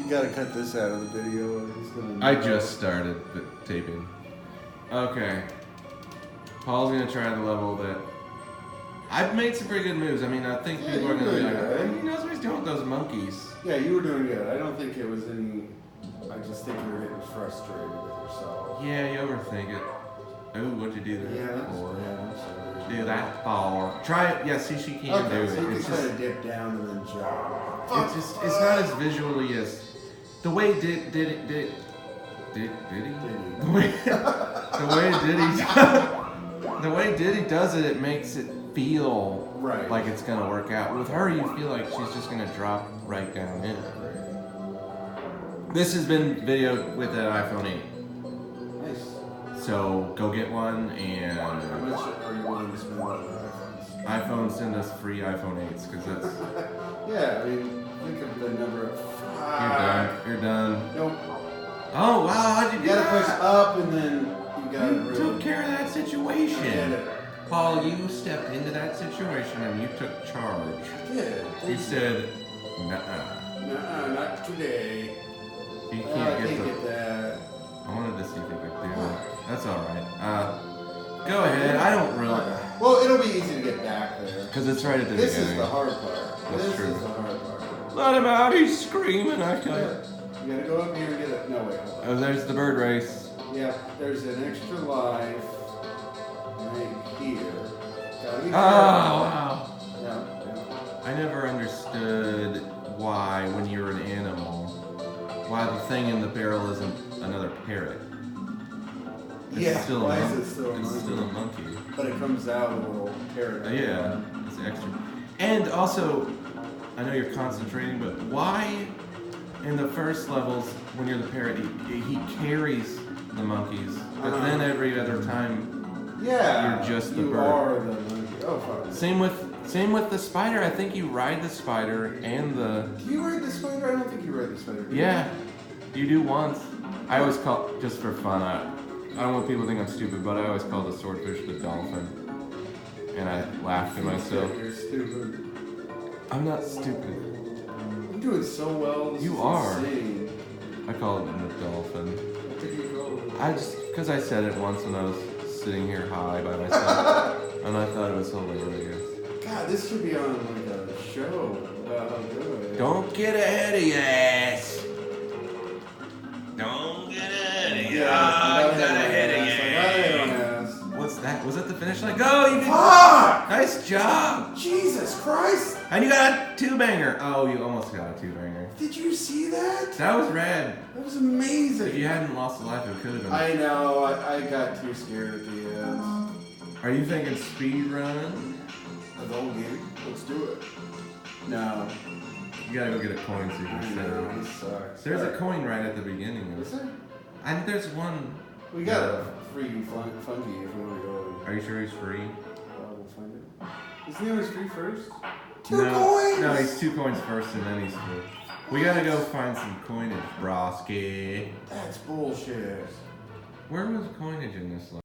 You gotta cut this out of the video. I just started the taping. Okay. Paul's gonna try the level that I've made some pretty good moves. I mean, I think people are gonna be like, he knows what he's doing with those monkeys. Yeah, you were doing good. I don't think it was any. I just think you were getting frustrated with yourself. Yeah, you overthink it. Ooh, what'd you do there? Yeah, that's bad. Do that, Paul. Try it. Yeah, see, she can do it. So you It's can just, kind of dip down and then jump. it's not as visually as the way did he? The way Diddy does it, it makes it feel like it's gonna work out. With her, you feel like she's just gonna drop right down in. This has been video with an iPhone 8. Nice. So go get one and. How much are you willing to spend on iPhones? iPhone send us free iPhone 8s because that's. Yeah, I mean, think of the number of. You're done. Nope. Oh wow, how'd you do that? You gotta push up and then you gotta. Took care of that situation. Yeah. Paul, you stepped into that situation and you took charge. I did. You said, nuh-uh. Nuh-uh, not today. You I can't can't get get that. I wanted to see if you could do it. That's alright. Go ahead. I don't really. Well, it'll be easy to get back there. Because it's right at the This beginning. is the hard part. That's this true. is the hard part. Let him out. He's screaming. I tell you. You gotta go up here and get it. No, wait. Hold on. Oh, there's the bird race. Yeah, there's an extra life right here. Gotta be Oh, careful. wow. Yeah. I never understood why, when you're an animal, why the thing in the barrel isn't another parrot. It's still why a is it still a It's monkey? still a monkey. But it comes out a little parrot. Yeah, it's extra. And also, I know you're concentrating, but why in the first levels, when you're the parrot, he carries the monkeys, but then every other time, you're just the bird. You are the monkey. Oh, fuck. Same with the spider. I think you ride the spider and the. Do you ride the spider? I don't think you ride the spider. Yeah, you do once. I always call, just for fun, I don't want people to think I'm stupid, but I always call the swordfish the dolphin. And I laughed to myself. You're stupid. I'm not stupid. You're doing so well. This You is are. Insane. I call it the dolphin. What did you call it? I just, because I said it once when I was sitting here high by myself, and I thought it was hilarious. God, this should be on like a show about how good. Don't get ahead of your ass. Don't get ahead of your ass. Got ahead of your ass. What's that? Was that the finish line? Go! You did. Fuck! Nice job! Jesus Christ! And you got a two-banger. Oh, you almost got a two-banger. Did you see that? That was rad. That was amazing. If you hadn't lost a life, it could have been. I know. I got too scared at the end. Are you thinking speed run? The whole game. Let's do it. No. You gotta go get a coin so you can set it. This sucks. There's a coin right at the beginning. Is there? I think there's one. We got a free funky if we want to go. Are you sure he's free? We'll find it. Isn't he always free first? Two No, coins! no, he's 2 coins first and then he's free. We gotta go find some coinage, broski. That's bullshit. Where was coinage in this?